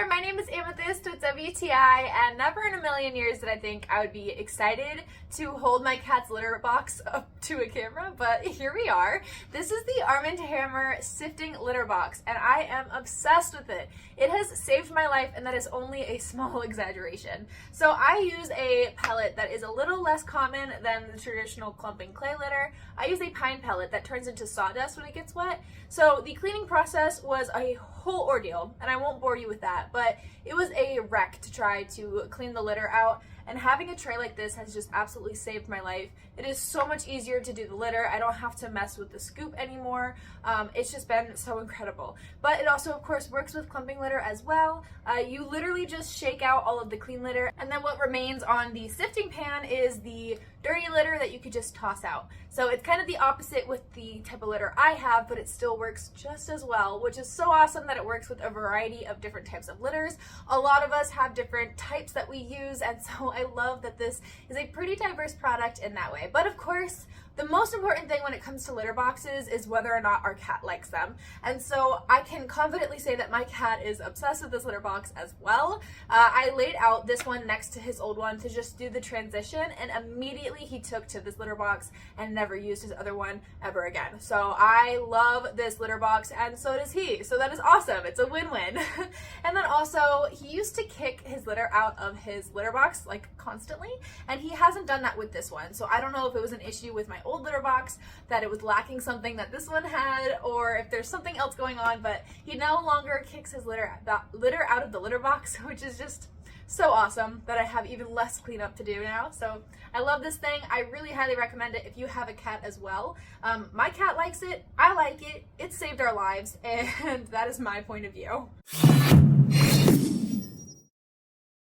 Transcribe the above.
there, my name is Amethyst with WTI, and never in a million years did I think I would be excited to hold my cat's litter box up to a camera, but here we are. This is the HAMMER sifting litter box, and I am obsessed with it. It has saved my life, and that is only a small exaggeration. So I use a pellet that is a little less common than the traditional clumping clay litter. I use a pine pellet that turns into sawdust when it gets wet. So the cleaning process was a whole ordeal, and I won't bore you with that, but it was a wreck to try to clean the litter out, and having a tray like this has just absolutely saved my life. It is so much easier to do the litter. I don't have to mess with the scoop anymore. It's just been so incredible. But it also, of course, works with clumping litter as well. You literally just shake out all of the clean litter, and then what remains on the sifting pan is the dirty litter that you could just toss out. So it's kind of the opposite with the type of litter I have, but it still works just as well, which is so awesome that it works with a variety of different types of litters. A lot of us have different types that we use, and so I love that this is a pretty diverse product in that way. But of course, the most important thing when it comes to litter boxes is whether or not our cat likes them. And so I can confidently say that my cat is obsessed with this litter box as well. I laid out this one next to his old one to just do the transition, and immediately he took to this litter box and never used his other one ever again. So I love this litter box, and so does he. So that is awesome. It's a win-win. And then also, he used to kick his litter out of his litter box like constantly, and he hasn't done that with this one. So I don't know if it was an issue with my old litter box, that it was lacking something that this one had, or if there's something else going on, but he no longer kicks his litter out of the litter box, which is just so awesome that I have even less cleanup to do now. So I love this thing. I really highly recommend it if you have a cat as well. My cat likes it, I like it, it saved our lives, and that is my point of view.